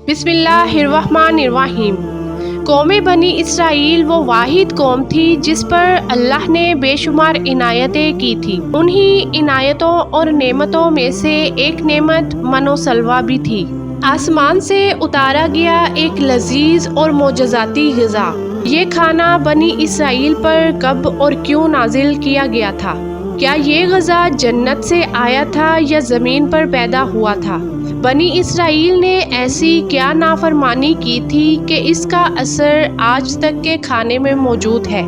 بسم اللہ الرحمن الرحیم۔ قوم بنی اسرائیل وہ واحد قوم تھی جس پر اللہ نے بے شمار عنایتیں کی تھی۔ انہی عنایتوں اور نعمتوں میں سے ایک نعمت من و سلویٰ بھی تھی۔ آسمان سے اتارا گیا ایک لذیذ اور معجزاتی غذا۔ یہ کھانا بنی اسرائیل پر کب اور کیوں نازل کیا گیا تھا؟ کیا یہ غذا جنت سے آیا تھا یا زمین پر پیدا ہوا تھا؟ بنی اسرائیل نے ایسی کیا نافرمانی کی تھی کہ اس کا اثر آج تک کے کھانے میں موجود ہے؟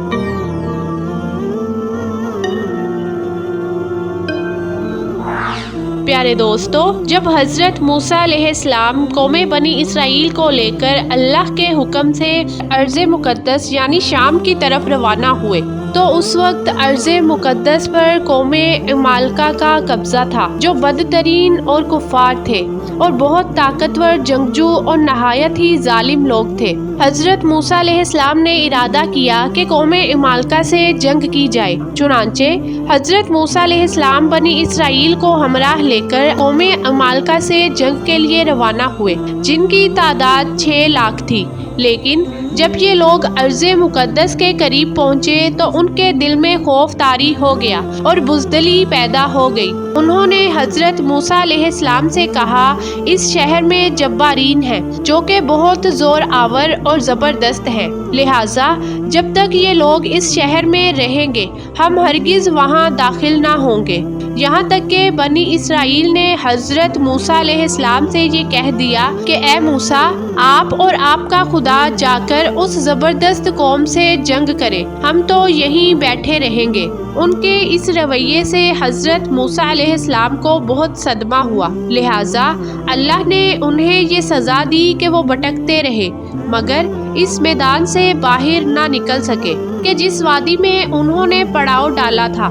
پیارے دوستو، جب حضرت موسیٰ علیہ السلام قوم بنی اسرائیل کو لے کر اللہ کے حکم سے ارض مقدس یعنی شام کی طرف روانہ ہوئے تو اس وقت ارض مقدس پر قوم عمالقہ کا قبضہ تھا، جو بدترین اور کفار تھے اور بہت طاقتور جنگجو اور نہایت ہی ظالم لوگ تھے۔ حضرت موسیٰ علیہ السلام نے ارادہ کیا کہ قوم عمالقہ سے جنگ کی جائے۔ چنانچہ حضرت موسیٰ علیہ السلام بنی اسرائیل کو ہمراہ لے کر قوم عمالقہ سے جنگ کے لیے روانہ ہوئے، جن کی تعداد 6 لاکھ تھی۔ لیکن جب یہ لوگ ارض مقدس کے قریب پہنچے تو ان کے دل میں خوف طاری ہو گیا اور بزدلی پیدا ہو گئی۔ انہوں نے حضرت موسیٰ علیہ السلام سے کہا، اس شہر میں جبارین ہیں جو کہ بہت زور آور اور زبردست ہیں، لہٰذا جب تک یہ لوگ اس شہر میں رہیں گے ہم ہرگز وہاں داخل نہ ہوں گے۔ یہاں تک کہ بنی اسرائیل نے حضرت موسیٰ علیہ السلام سے یہ کہہ دیا کہ اے موسیٰ، آپ اور آپ کا خدا جا کر اس زبردست قوم سے جنگ کرے، ہم تو یہیں بیٹھے رہیں گے۔ ان کے اس رویے سے حضرت موسیٰ علیہ السلام کو بہت صدمہ ہوا، لہٰذا اللہ نے انہیں یہ سزا دی کہ وہ بھٹکتے رہے مگر اس میدان سے باہر نہ نکل سکے کہ جس وادی میں انہوں نے پڑاؤ ڈالا تھا۔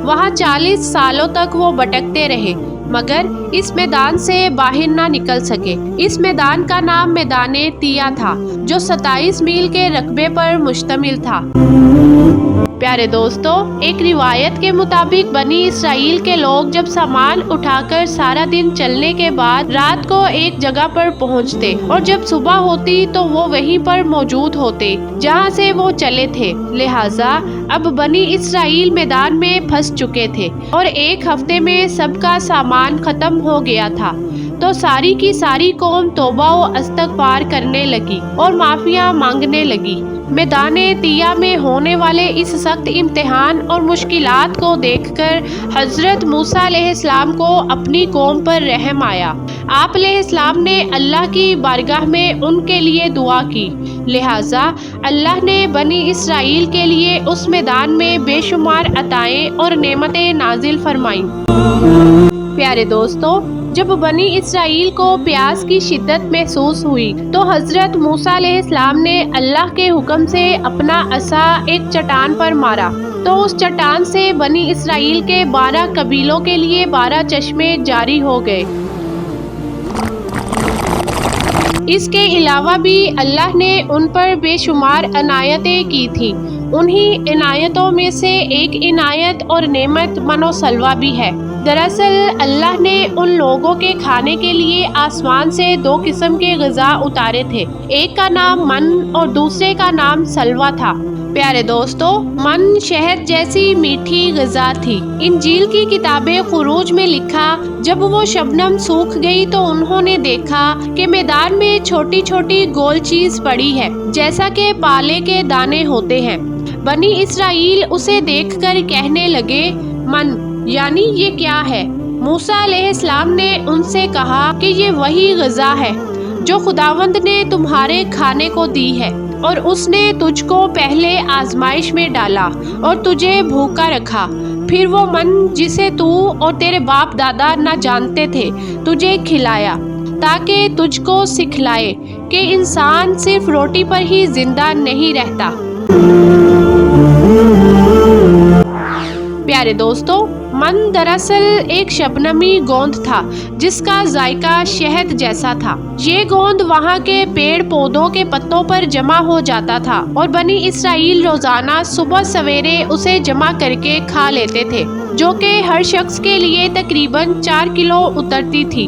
وہاں 40 سالوں تک وہ بھٹکتے رہے مگر اس میدان سے باہر نہ نکل سکے۔ اس میدان کا نام میدان تیہ تھا، جو 27 میل کے رقبے پر مشتمل تھا۔ پیارے دوستو، ایک روایت کے مطابق بنی اسرائیل کے لوگ جب سامان اٹھا کر سارا دن چلنے کے بعد رات کو ایک جگہ پر پہنچتے اور جب صبح ہوتی تو وہ وہیں پر موجود ہوتے جہاں سے وہ چلے تھے، لہٰذا اب بنی اسرائیل میدان میں پھنس چکے تھے اور ایک ہفتے میں سب کا سامان ختم ہو گیا تھا۔ تو ساری کی ساری قوم توبہ و استغفار کرنے لگی اور معافیاں مانگنے لگی۔ میدان تیہ میں ہونے والے اس سخت امتحان اور مشکلات کو دیکھ کر حضرت موسیٰ علیہ السلام کو اپنی قوم پر رحم آیا۔ آپ علیہ السلام نے اللہ کی بارگاہ میں ان کے لیے دعا کی، لہٰذا اللہ نے بنی اسرائیل کے لیے اس میدان میں بے شمار عطائیں اور نعمتیں نازل فرمائیں۔ پیارے دوستو، جب بنی اسرائیل کو پیاس کی شدت محسوس ہوئی تو حضرت موسیٰ علیہ السلام نے اللہ کے حکم سے اپنا عصا ایک چٹان پر مارا تو اس چٹان سے بنی اسرائیل کے 12 قبیلوں کے لیے 12 چشمے جاری ہو گئے۔ اس کے علاوہ بھی اللہ نے ان پر بے شمار عنایتیں کی تھیں۔ انہی عنایتوں میں سے ایک عنایت اور نعمت من و سلویٰ بھی ہے۔ دراصل اللہ نے ان لوگوں کے کھانے کے لیے آسمان سے 2 قسم کے غذا اتارے تھے، ایک کا نام من اور دوسرے کا نام سلویٰ تھا۔ پیارے دوستو، من شہد جیسی میٹھی غذا تھی۔ انجیل کی کتاب خروج میں لکھا، جب وہ شبنم سوکھ گئی تو انہوں نے دیکھا کہ میدان میں چھوٹی چھوٹی گول چیز پڑی ہے جیسا کہ پالے کے دانے ہوتے ہیں۔ بنی اسرائیل اسے دیکھ کر کہنے لگے، من یعنی یہ کیا ہے؟ موسیٰ علیہ السلام نے ان سے کہا کہ یہ وہی غذا ہے جو خداوند نے تمہارے کھانے کو دی ہے، اور اس نے تجھ کو پہلے آزمائش میں ڈالا اور تجھے بھوکا رکھا، پھر وہ من جسے تو اور تیرے باپ دادا نہ جانتے تھے تجھے کھلایا، تاکہ تجھ کو سکھلائے کہ انسان صرف روٹی پر ہی زندہ نہیں رہتا۔ پیارے دوستو، من دراصل ایک شبنمی گوند تھا جس کا ذائقہ شہد جیسا تھا۔ یہ گوند وہاں کے پیڑ پودوں کے پتوں پر جمع ہو جاتا تھا اور بنی اسرائیل روزانہ صبح سویرے اسے جمع کر کے کھا لیتے تھے، جو کہ ہر شخص کے لیے تقریباً 4 کلو اترتی تھی،